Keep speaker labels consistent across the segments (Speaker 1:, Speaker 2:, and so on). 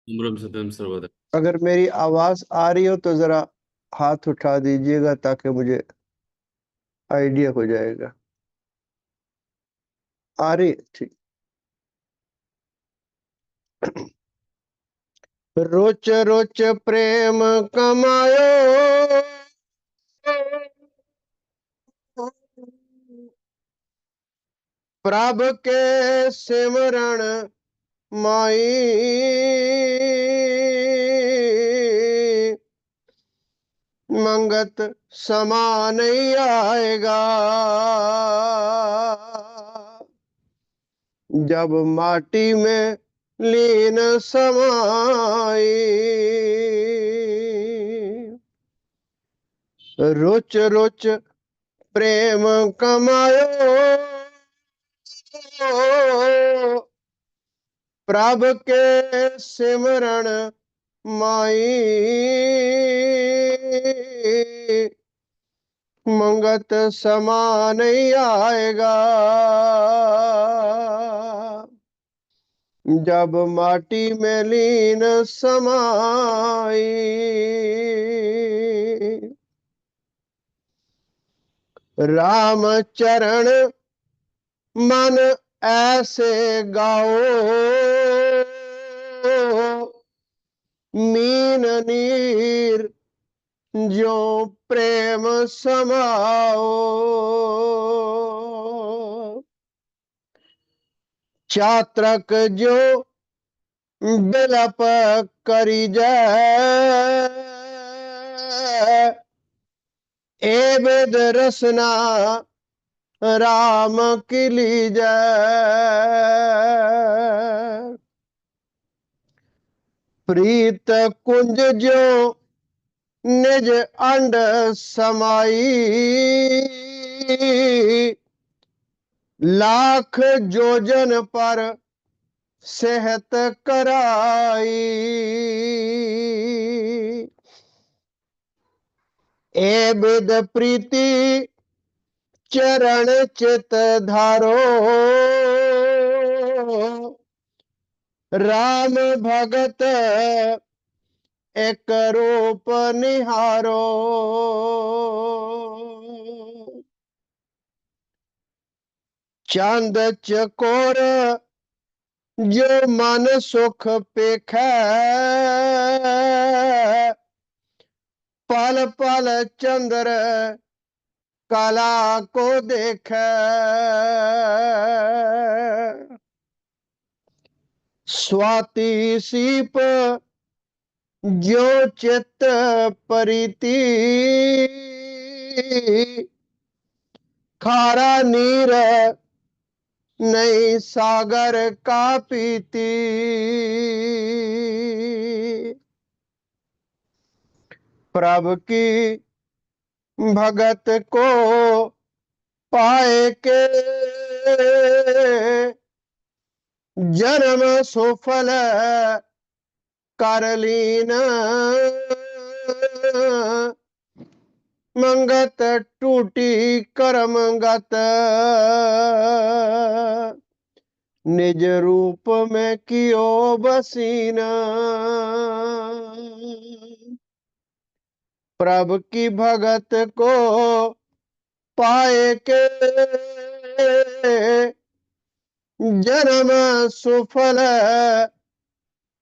Speaker 1: उम्रम सत्यम सर्वदा।
Speaker 2: अगर मेरी आवाज आ रही हो तो जरा हाथ उठा दीजिएगा ताकि मुझे आइडिया हो जाएगा। आ रही है? ठीक। रोच रोच प्रेम कमायो, प्रभ के सिमरण माई, मंगत समा नहीं आएगा जब माटी में लीन समाई। रोच रोच प्रेम कमायो, प्रभ के सिमरण माई, मंगत समा नहीं आएगा जब माटी में लीन समाई। राम चरण मन ऐसे गाओ, मीन नीर जो प्रेम समाओ। चात्रक जो बिलप करी जय, ए वेद रसना राम की लीजै। प्रीत कुंज जो निज अंड समाई, लाख जोजन पर सेहत कराई। ए विद प्रीति चरण चित धारो, राम भगत एक रूप निहारो। चांद चकोर जो मन सुख पेखै, पल पल चंद्र कला को देखे। स्वाति सीप जो चित्त परिति, खारा नीर नहीं सागर का पीती। प्रभु की भगत को पाए के, जन्म सुफल कर लीन, मंगत टूटी कर्मगत, निज रूप में कियो बसीना। प्रभु की भगत को पाए के, जन्म सुफल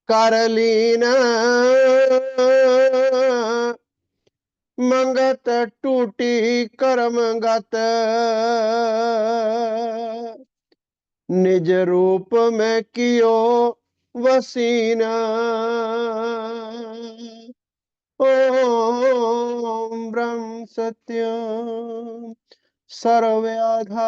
Speaker 2: कर लीना, मंगत टूटी कर्मगत, निज रूप में कियो वसीना। ओम ब्रह्म सत्यम सर्वयाधार।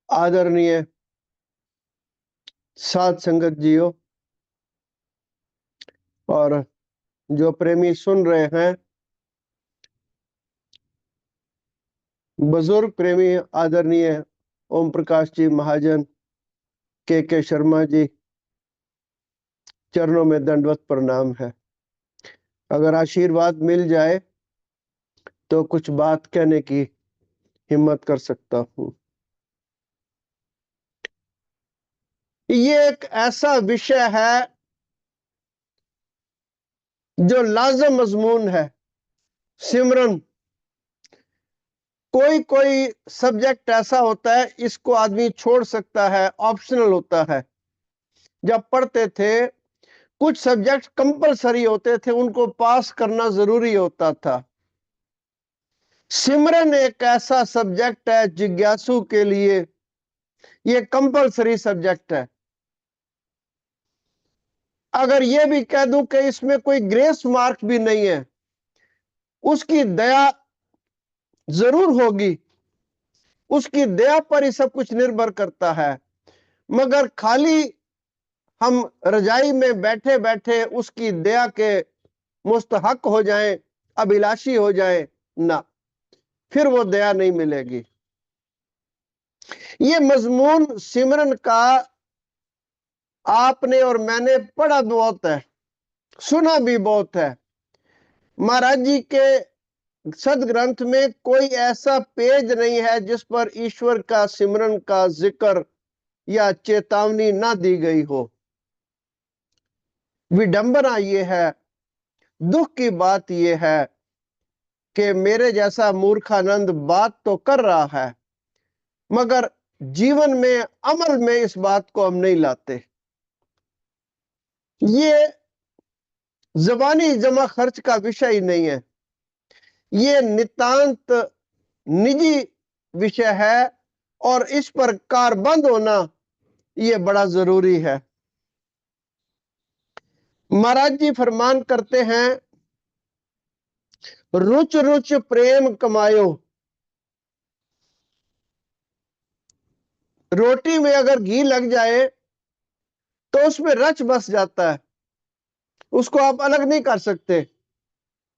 Speaker 2: आदरणीय साध संगत जियो और जो प्रेमी सुन रहे हैं, बुजुर्ग प्रेमी आदरणीय ओम प्रकाश जी महाजन, के शर्मा जी, चरणों में दंडवत प्रणाम है। अगर आशीर्वाद मिल जाए तो कुछ बात कहने की हिम्मत कर सकता हूँ। ये एक ऐसा विषय है जो लाज़िम मजमून है। सिमरन, कोई कोई सब्जेक्ट ऐसा होता है इसको आदमी छोड़ सकता है, ऑप्शनल होता है। जब पढ़ते थे कुछ सब्जेक्ट कंपलसरी होते थे, उनको पास करना जरूरी होता था। सिमरन एक ऐसा सब्जेक्ट है जिज्ञासु के लिए, ये कंपलसरी सब्जेक्ट है। अगर ये भी कह दूं कि इसमें कोई ग्रेस मार्क भी नहीं है, उसकी दया जरूर होगी, उसकी दया पर ही सब कुछ निर्भर करता है। मगर खाली हम रजाई में बैठे बैठे उसकी दया के मुस्तहक हो जाएं, अभिलाषी हो जाएं, ना, फिर वो दया नहीं मिलेगी। ये मजमून सिमरन का आपने और मैंने पढ़ा बहुत है, सुना भी बहुत है। महाराज जी के सदग्रंथ में कोई ऐसा पेज नहीं है जिस पर ईश्वर का सिमरन का जिक्र या चेतावनी ना दी गई हो। विडंबना ये है, दुख की बात ये है कि मेरे जैसा मूर्खानंद बात तो कर रहा है, मगर जीवन में, अमल में इस बात को हम नहीं लाते। ये जबानी जमा खर्च का विषय ही नहीं है, ये नितांत निजी विषय है और इस पर कारबंद होना ये बड़ा जरूरी है। महाराज जी फरमान करते हैं, रुच रुच प्रेम कमायो। रोटी में अगर घी लग जाए तो उसमें रच बस जाता है, उसको आप अलग नहीं कर सकते।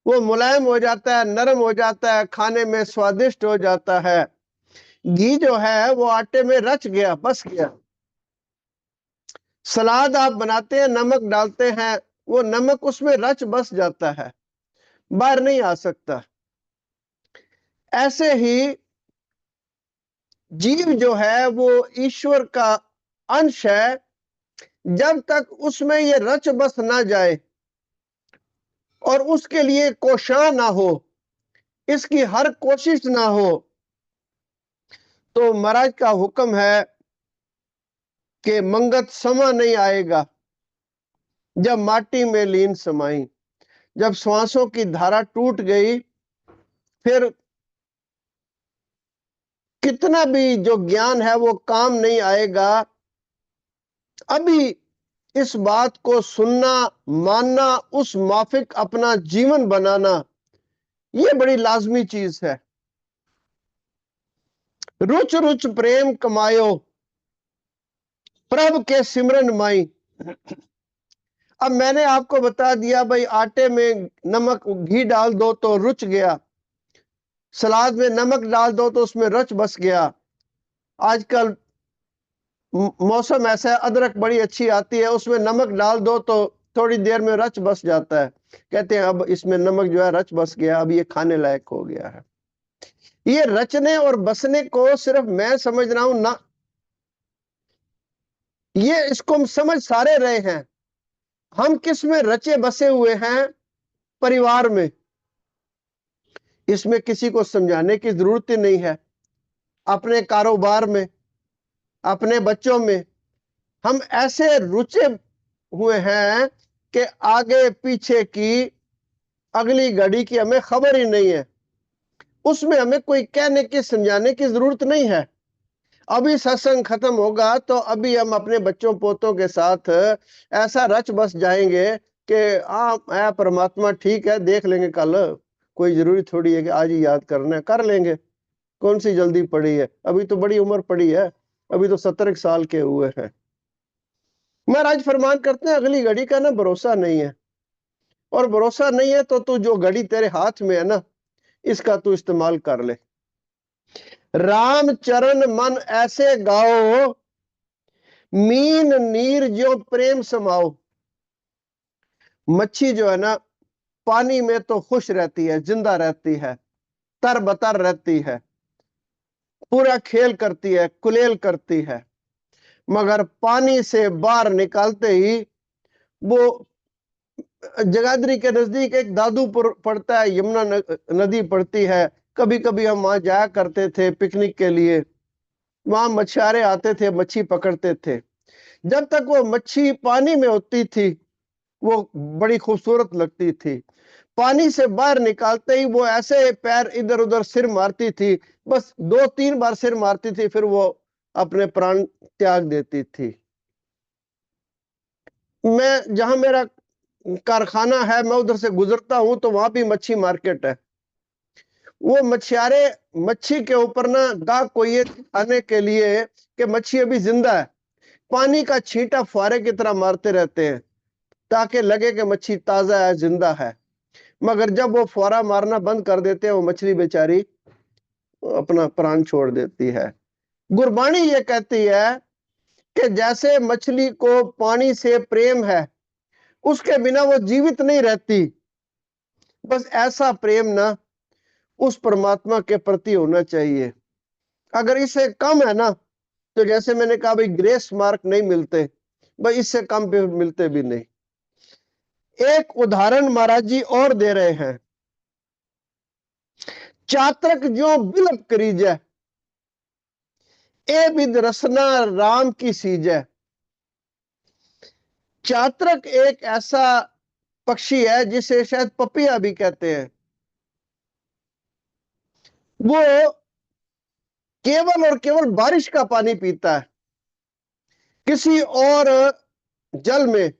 Speaker 2: वो मुलायम हो जाता है, नरम हो जाता है, खाने में स्वादिष्ट हो जाता है। घी जो है वो आटे में रच गया, बस गया। सलाद आप बनाते हैं, नमक डालते हैं, वो नमक उसमें रच बस जाता है, बाहर नहीं आ सकता। ऐसे ही जीव जो है वो ईश्वर का अंश है, जब तक उसमें ये रच बस ना जाए और उसके लिए कोशां ना हो, इसकी हर कोशिश ना हो, तो महाराज का हुक्म है कि मंगत समा नहीं आएगा। जब माटी में लीन समाई, जब श्वासों की धारा टूट गई, फिर कितना भी जो ज्ञान है वो काम नहीं आएगा। अभी इस बात को सुनना, मानना, उस माफिक अपना जीवन बनाना, ये बड़ी लाजमी चीज है। रुच रुच प्रेम कमायो, प्रभ के सिमरन माई। अब मैंने आपको बता दिया भाई, आटे में नमक घी डाल दो तो रुच गया, सलाद में नमक डाल दो तो उसमें रच बस गया। आजकल मौसम ऐसा है, अदरक बड़ी अच्छी आती है, उसमें नमक डाल दो तो थोड़ी देर में रच बस जाता है। कहते हैं अब इसमें नमक जो है रच बस गया, अब ये खाने लायक हो गया है। ये रचने और बसने को सिर्फ मैं समझ रहा हूं ना, ये इसको हम समझ सारे रहे हैं। हम किस में रचे बसे हुए हैं? परिवार में। इसमें किसी को समझाने की जरूरत ही नहीं है। अपने कारोबार में, अपने बच्चों में हम ऐसे रुचे हुए हैं कि आगे पीछे की, अगली घड़ी की हमें खबर ही नहीं है। उसमें हमें कोई कहने की, समझाने की जरूरत नहीं है। अभी सत्संग खत्म होगा तो अभी हम अपने बच्चों पोतों के साथ ऐसा रच बस जाएंगे कि हाँ है परमात्मा, ठीक है देख लेंगे कल, कोई जरूरी थोड़ी है कि आज ही याद करना है, कर लेंगे, कौन सी जल्दी पड़ी है, अभी तो बड़ी उम्र पड़ी है, अभी तो 17 साल के हुए हैं। महाराज फरमान करते हैं, अगली घड़ी का ना भरोसा नहीं है, और भरोसा नहीं है तो तू जो घड़ी तेरे हाथ में है ना, इसका तू इस्तेमाल कर ले। राम चरण मन ऐसे गाओ, मीन नीर जो प्रेम समाओ। मच्छी जो है ना, पानी में तो खुश रहती है, जिंदा रहती है, तरबतर रहती है, पूरा खेल करती है, कुलेल करती है। मगर पानी से बाहर निकालते ही वो जगाधरी के नजदीक एक दादूपुर पड़ता है, यमुना नदी पड़ती है। कभी कभी हम वहां जाया करते थे पिकनिक के लिए। वहां मछुआरे आते थे, मच्छी पकड़ते थे। जब तक वो मच्छी पानी में होती थी वो बड़ी खूबसूरत लगती थी। पानी से बाहर निकालते ही वो ऐसे पैर इधर उधर सिर मारती थी, बस 2-3 बार सिर मारती थी, फिर वो अपने प्राण त्याग देती थी। मैं जहां मेरा कारखाना है, मैं उधर से गुजरता हूं तो वहां भी मच्छी मार्केट है। वो मछुआरे मच्छी के ऊपर ना दाग को ये आने के लिए कि मच्छी अभी जिंदा है, पानी का छींटा फुहारे की तरह मारते रहते हैं ताकि लगे कि मच्छी ताजा है, जिंदा है। मगर जब वो फुहारा मारना बंद कर देते हैं, वो मछली बेचारी अपना प्राण छोड़ देती है। गुरबाणी ये कहती है कि जैसे मछली को पानी से प्रेम है, उसके बिना वो जीवित नहीं रहती, बस ऐसा प्रेम ना उस परमात्मा के प्रति होना चाहिए। अगर इससे कम है ना, तो जैसे मैंने कहा भाई ग्रेस मार्क नहीं मिलते, भाई इससे कम पे मिलते भी नहीं। एक उदाहरण महाराज जी और दे रहे हैं, चातक जो बिलप करीजै, ए बिद रसना राम की सीजै। चातक एक ऐसा पक्षी है जिसे शायद पपिया भी कहते हैं। वो केवल और केवल बारिश का पानी पीता है। किसी और जल में,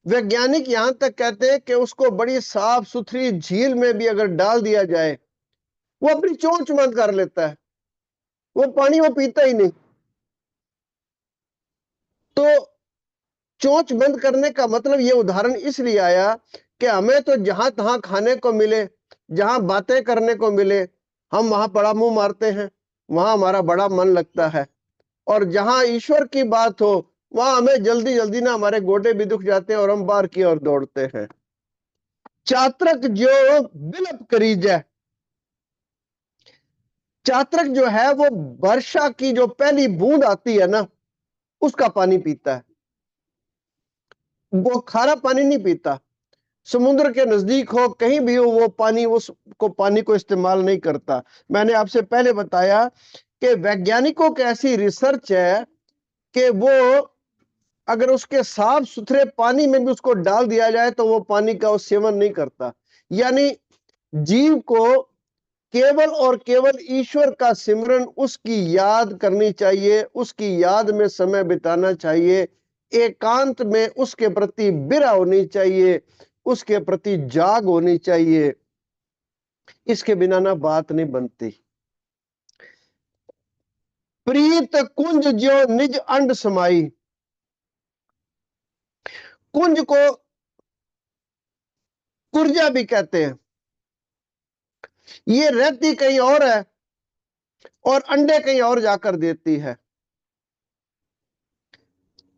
Speaker 2: वैज्ञानिक यहां तक कहते हैं कि उसको बड़ी साफ सुथरी झील में भी अगर डाल दिया जाए, वो अपनी चोंच बंद कर लेता है, वो पानी वो पीता ही नहीं। तो चोंच बंद करने का मतलब ये उदाहरण इसलिए आया कि हमें तो जहां तहां खाने को मिले, जहां बातें करने को मिले, हम वहां बड़ा मुंह मारते हैं, वहां हमारा बड़ा मन लगता है। और जहां ईश्वर की बात हो, वहां हमें जल्दी जल्दी ना हमारे गोडे भी दुख जाते हैं और हम बाहर की ओर दौड़ते हैं। चातक जो बिलप करीज है, चातक जो है वो वर्षा की जो पहली बूंद आती है ना, उसका पानी पीता है। वो खारा पानी नहीं पीता। समुद्र के नजदीक हो, कहीं भी हो, वो पानी उसको पानी को इस्तेमाल नहीं करता। मैंने आपसे पहले बताया कि वैज्ञानिकों की ऐसी रिसर्च है कि वो अगर उसके साफ सुथरे पानी में भी उसको डाल दिया जाए तो वो पानी का वो सेवन नहीं करता। यानी जीव को केवल और केवल ईश्वर का सिमरन, उसकी याद करनी चाहिए, उसकी याद में समय बिताना चाहिए, एकांत में उसके प्रति बिरह होनी चाहिए, उसके प्रति जाग होनी चाहिए। इसके बिना ना बात नहीं बनती। प्रीत कुंज ज्यो निज अंड समाई, कुंज को कुर्जा भी कहते हैं। ये रहती कहीं और है और अंडे कहीं और जाकर देती है।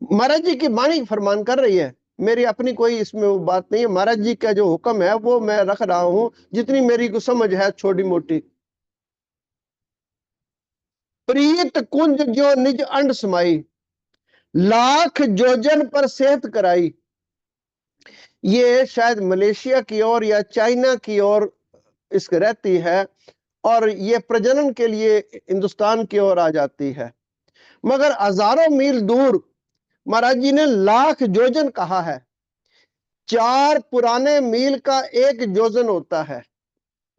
Speaker 2: महाराज जी की वाणी फरमान कर रही है, मेरी अपनी कोई इसमें वो बात नहीं है। महाराज जी का जो हुक्म है वो मैं रख रहा हूं, जितनी मेरी को समझ है छोटी मोटी। प्रीत कुंज जो निज अंड समाई, लाख जोजन पर सेहत कराई। ये शायद मलेशिया की ओर या चाइना की ओर इसके रहती है और ये प्रजनन के लिए हिंदुस्तान की ओर आ जाती है। मगर हजारों मील दूर महाराज जी ने लाख जोजन कहा है। 4 पुराने मील का एक जोजन होता है,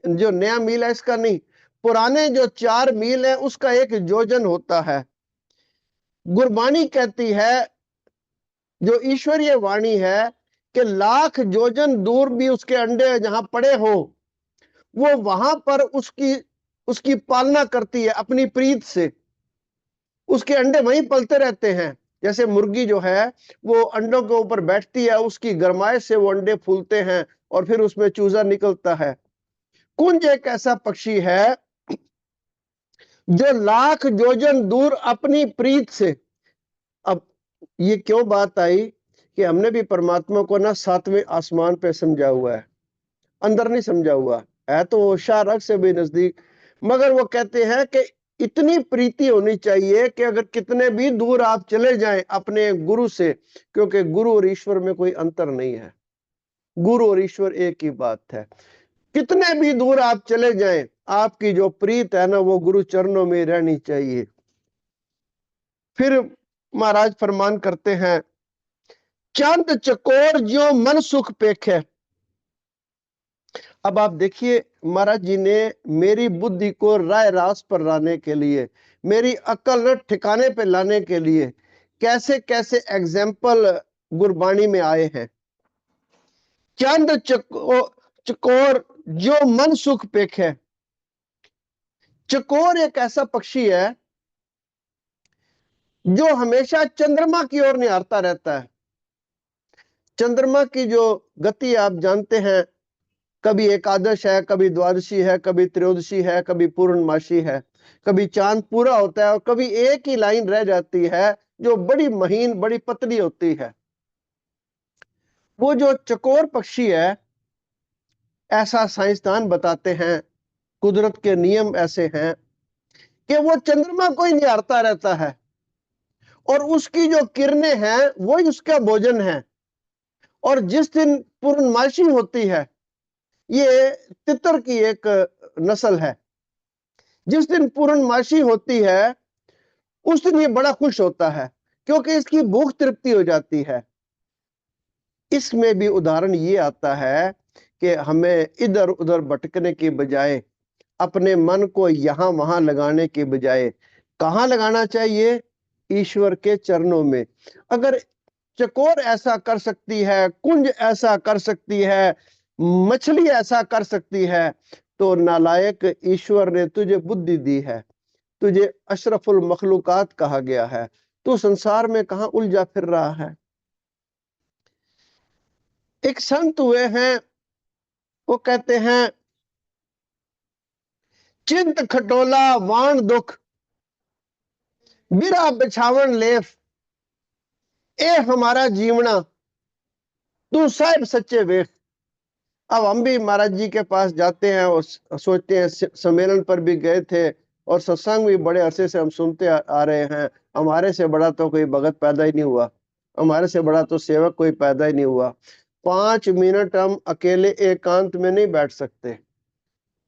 Speaker 2: जो नया मील है इसका नहीं, पुराने जो 4 मील है उसका एक जोजन होता है। गुरबाणी कहती है, जो ईश्वरीय वाणी है, कि लाख जोजन दूर भी उसके अंडे जहां पड़े हो, वो वहां पर उसकी उसकी पालना करती है अपनी प्रीत से। उसके अंडे वहीं पलते रहते हैं। जैसे मुर्गी जो है वो अंडों के ऊपर बैठती है, उसकी गरमाइश से वो अंडे फूलते हैं और फिर उसमें चूजा निकलता है। कुंज एक ऐसा पक्षी है जो लाख जोजन दूर अपनी प्रीत से। अब ये क्यों बात आई कि हमने भी परमात्मा को ना 7वें आसमान पे समझा हुआ है, अंदर नहीं समझा हुआ है तो शारक से भी नजदीक। मगर वो कहते हैं कि इतनी प्रीति होनी चाहिए कि अगर कितने भी दूर आप चले जाएं अपने गुरु से, क्योंकि गुरु और ईश्वर में कोई अंतर नहीं है, गुरु और ईश्वर एक ही बात है। कितने भी दूर आप चले जाएं, आपकी जो प्रीत है ना वो गुरु चरणों में रहनी चाहिए। फिर महाराज फरमान करते हैं, चंद चकोर जो मन सुख पेखे। अब आप देखिए, महाराज जी ने मेरी बुद्धि को राय रास पर लाने के लिए, मेरी अकल ठिकाने पे लाने के लिए कैसे कैसे एग्जाम्पल गुरबाणी में आए हैं। चंद चकोर जो मन सुख पेखे। चकोर एक ऐसा पक्षी है जो हमेशा चंद्रमा की ओर निहारता रहता है। चंद्रमा की जो गति आप जानते हैं, कभी एकादश है, कभी द्वादशी है, कभी त्रयोदशी है, कभी पूर्णमासी है, कभी चांद पूरा होता है और कभी एक ही लाइन रह जाती है जो बड़ी महीन, बड़ी पतली होती है। वो जो चकोर पक्षी है, ऐसा साइंसदान बताते हैं, कुदरत के नियम ऐसे हैं कि वो चंद्रमा को ही निहारता रहता है और उसकी जो किरणें हैं वो ही उसका भोजन है। और जिस दिन पूर्णमासी होती है, ये तितर की एक नस्ल है, जिस दिन पूर्णमासी होती है उस दिन ये बड़ा खुश होता है क्योंकि इसकी भूख तृप्ति हो जाती है। इसमें भी उदाहरण ये आता है कि हमें इधर उधर भटकने की बजाय, अपने मन को यहां वहां लगाने के बजाय कहाँ लगाना चाहिए? ईश्वर के चरणों में। अगर चकोर ऐसा कर सकती है, कुंज ऐसा कर सकती है, मछली ऐसा कर सकती है, तो नालायक ईश्वर ने तुझे बुद्धि दी है, तुझे अशरफुल मखलूकात कहा गया है, तू संसार में कहां उलझा फिर रहा है। एक संत हुए हैं, वो कहते हैं, चिंत खटोला वाण दुख बिरा बिछावन लेफ, ए हमारा जीवना तू साहिब सच्चे वेख। अब हम भी महाराज जी के पास जाते हैं और सोचते हैं, सम्मेलन पर भी गए थे और सत्संग भी बड़े अरसे से हम सुनते आ रहे हैं, हमारे से बड़ा तो कोई भगत पैदा ही नहीं हुआ, हमारे से बड़ा तो सेवक कोई पैदा ही नहीं हुआ। 5 मिनट हम अकेले एकांत में नहीं बैठ सकते,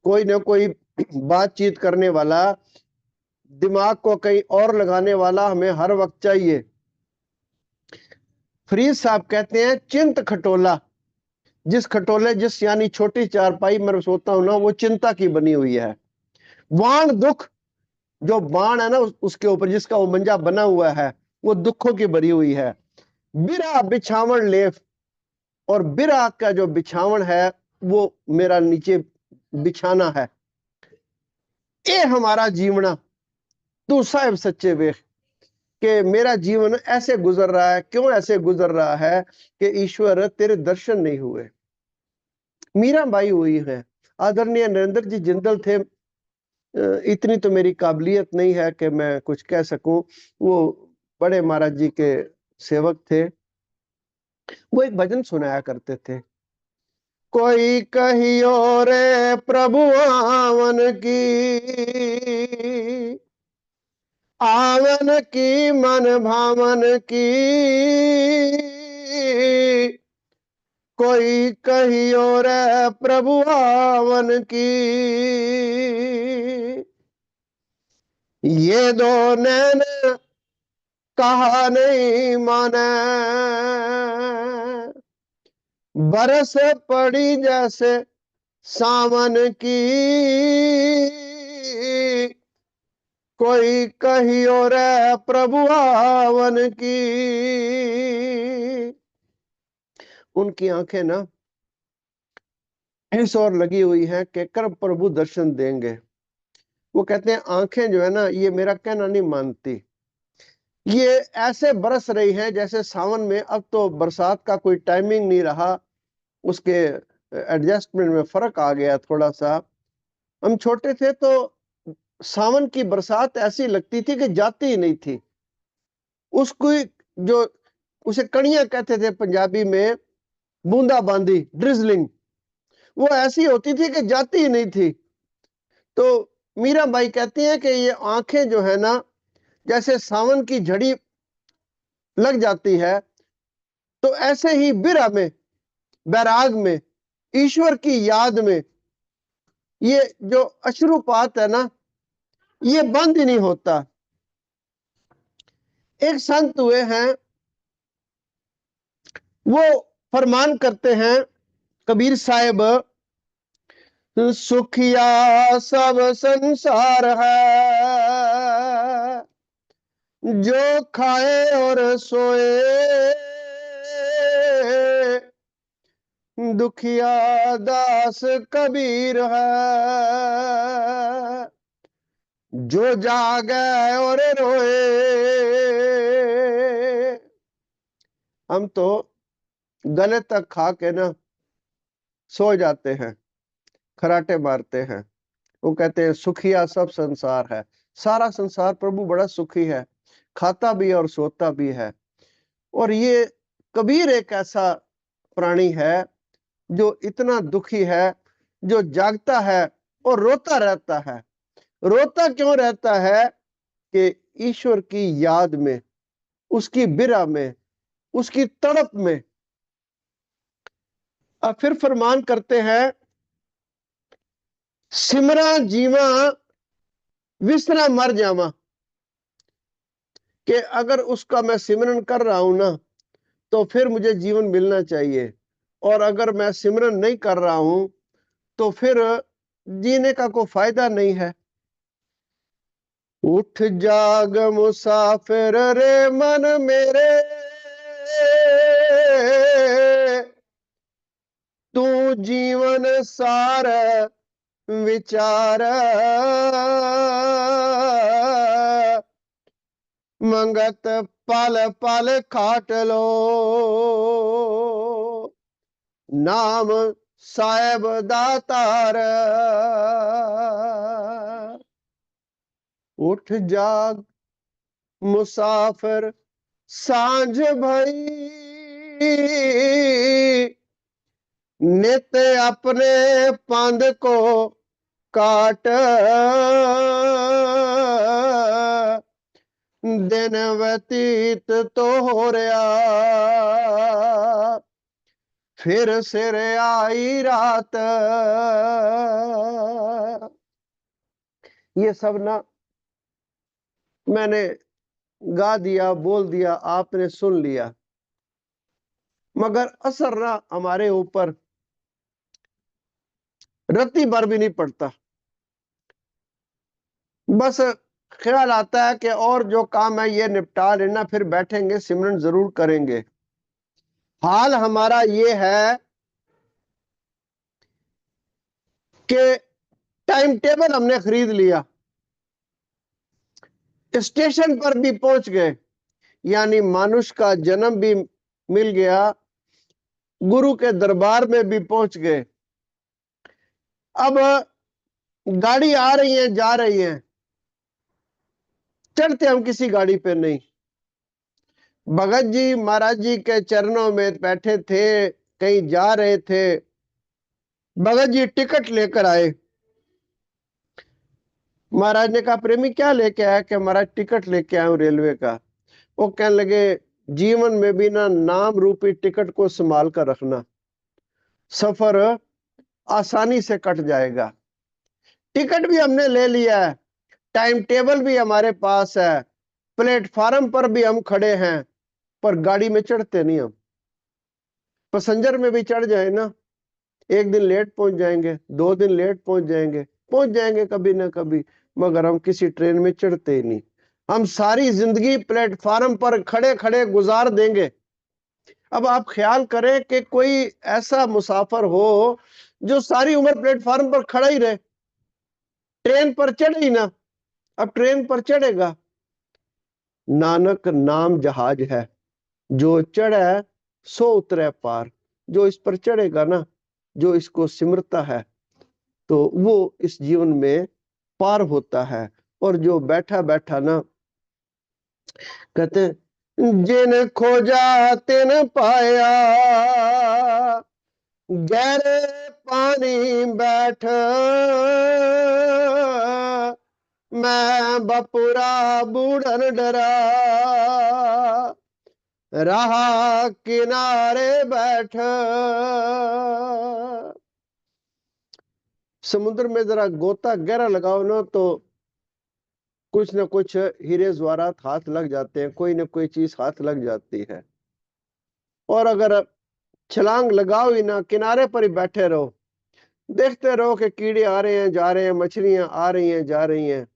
Speaker 2: कोई ना कोई बातचीत करने वाला, दिमाग को कहीं और लगाने वाला हमें हर वक्त चाहिए। फरीद साहब कहते हैं, चिंत खटोला, जिस खटोले, जिस यानी छोटी चारपाई में सोता हूं ना, वो चिंता की बनी हुई है। वाण दुख, जो बाण है ना उसके ऊपर जिसका वो मंजा बना हुआ है, वो दुखों की भरी हुई है। बिरा बिछावन लेफ, और बिरा का जो बिछावन है वो मेरा नीचे बिछाना है। ए हमारा जीवना तू साहिब सच्चे वेख, कि मेरा जीवन ऐसे गुजर रहा है, क्यों ऐसे गुजर रहा है कि ईश्वर तेरे दर्शन नहीं हुए। मीराबाई हुई है, आदरणीय नरेंद्र जी जिंदल थे, इतनी तो मेरी काबिलियत नहीं है कि मैं कुछ कह सकूं, वो बड़े महाराज जी के सेवक थे। वो एक भजन सुनाया करते थे, कोई कहियो रे प्रभु आवन की, आवन की मन भावन की, कोई कहियो रे प्रभु आवन की, ये दो नैन कहा नहीं माने, बरस पड़ी जैसे सावन की, कोई कहियो रे प्रभु आवन की। उनकी आंखें ना इस ओर लगी हुई है कि कर प्रभु दर्शन देंगे। वो कहते हैं, आंखें जो है ना, ये मेरा कहना नहीं मानती, ये ऐसे बरस रही है जैसे सावन में। अब तो बरसात का कोई टाइमिंग नहीं रहा, उसके एडजस्टमेंट में फर्क आ गया थोड़ा सा। हम छोटे थे तो सावन की बरसात ऐसी लगती थी कि जाती ही नहीं थी। उसको जो उसे कणियां कहते थे पंजाबी में, बूंदाबांदी, ड्रिजलिंग, वो ऐसी होती थी कि जाती ही नहीं थी। तो मीराबाई कहती हैं कि ये आंखें जो है ना, जैसे सावन की झड़ी लग जाती है, तो ऐसे ही बिरह में, बैराग में, ईश्वर की याद में ये जो अश्रुपात है ना, ये बंद ही नहीं होता। एक संत हुए हैं, वो फरमान करते हैं, कबीर साहब, सुखिया सब संसार है, जो खाए और सोए, दुखिया दास कबीर है, जो जागे और रोए। हम तो गले तक खा के ना सो जाते हैं, खराटे मारते हैं। वो कहते हैं सुखिया सब संसार है, सारा संसार प्रभु बड़ा सुखी है, खाता भी है और सोता भी है। और ये कबीर एक ऐसा प्राणी है जो इतना दुखी है, जो जागता है और रोता रहता है। रोता क्यों रहता है? कि ईश्वर की याद में, उसकी बिरह में, उसकी तड़प में। अब फिर फरमान करते हैं, सिमरा जीवा विसरा मर जावा, कि अगर उसका मैं सिमरन कर रहा हूं ना, तो फिर मुझे जीवन मिलना चाहिए, और अगर मैं सिमरन नहीं कर रहा हूं तो फिर जीने का कोई फायदा नहीं है। उठ जाग मुसाफिर रे मन मेरे, तू जीवन सार विचार, मंगत पल पल खाट लो, नाम साहेब दातार। उठ जाग मुसाफिर सांझ भई, नित अपने पंध को काट, दिन व्यतीत तो हो रहा, फिर सिर आई रात। ये सब ना मैंने गा दिया, बोल दिया, आपने सुन लिया, मगर असर ना हमारे ऊपर रत्ती भर भी नहीं पड़ता। बस ख्याल आता है कि और जो काम है ये निपटा लेना, फिर बैठेंगे सिमरन जरूर करेंगे। हाल हमारा ये है कि टाइम टेबल हमने खरीद लिया, स्टेशन पर भी पहुंच गए, यानी मानुष का जन्म भी मिल गया, गुरु के दरबार में भी पहुंच गए। अब गाड़ी आ रही है, जा रही है, चढ़ते हम किसी गाड़ी पे नहीं। भगत जी महाराज जी के चरणों में बैठे थे, कहीं जा रहे थे, भगत जी टिकट लेकर आए। महाराज ने कहा, प्रेमी क्या लेके आया? कि महाराज टिकट लेके आया हूं रेलवे का। वो कहने लगे, जीवन में भी ना नाम रूपी टिकट को संभाल कर रखना, सफर आसानी से कट जाएगा। टिकट भी हमने ले लिया है, टाइम टेबल भी हमारे पास है, प्लेटफार्म पर भी हम खड़े हैं, पर गाड़ी में चढ़ते नहीं हम। पैसेंजर में भी चढ़ जाए ना, एक दिन लेट पहुंच जाएंगे, 2 दिन लेट पहुंच जाएंगे कभी ना कभी, मगर हम किसी ट्रेन में चढ़ते ही नहीं। हम सारी जिंदगी प्लेटफार्म पर खड़े खड़े गुजार देंगे। अब आप ख्याल करें कि कोई ऐसा मुसाफिर हो जो सारी उम्र प्लेटफार्म पर खड़ा ही रहे, ट्रेन पर चढ़े ही ना। अब ट्रेन पर चढ़ेगा? नानक नाम जहाज है, जो चढ़े सो उतरे पार। जो इस पर चढ़ेगा ना, जो इसको सिमरता है, तो वो इस जीवन में पार होता है। और जो बैठा बैठा ना, कहते हैं, जिन खोजा तिन पाया, गहरे पानी बैठ मैं बपुरा बूढ़न डरा, रहा किनारे बैठ। समुद्र में जरा गोता गहरा लगाओ ना तो कुछ न कुछ हीरे ज्वारात हाथ लग जाते हैं, कोई ना कोई चीज हाथ लग जाती है। और अगर छलांग लगाओ ही ना, किनारे पर ही बैठे रहो, देखते रहो कि कीड़े आ रहे हैं जा रहे हैं, मछलियां आ रही हैं जा रही हैं,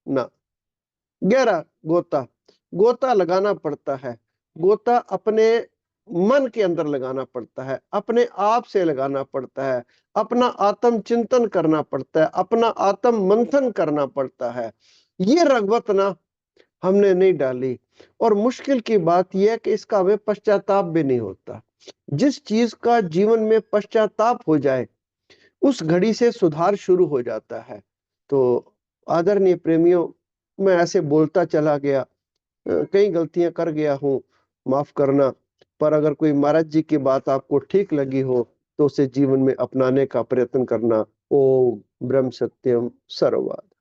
Speaker 2: ना, गहरा गोता गोता लगाना पड़ता है। गोता अपने मन के अंदर लगाना पड़ता है, अपने आप से लगाना पड़ता है, अपना आत्म चिंतन करना पड़ता है, अपना आत्म मंथन करना पड़ता है। ये रगबत ना हमने नहीं डाली। और मुश्किल की बात यह है कि इसका हमें पश्चाताप भी नहीं होता। जिस चीज का जीवन में पश्चाताप हो जाए उस घड़ी से सुधार शुरू हो जाता है। तो आदरणीय प्रेमियों, मैं ऐसे बोलता चला गया, कई गलतियां कर गया हूँ, माफ करना। पर अगर कोई महाराज जी की बात आपको ठीक लगी हो तो उसे जीवन में अपनाने का प्रयत्न करना। ओम ब्रह्म सत्यम सर्ववाद।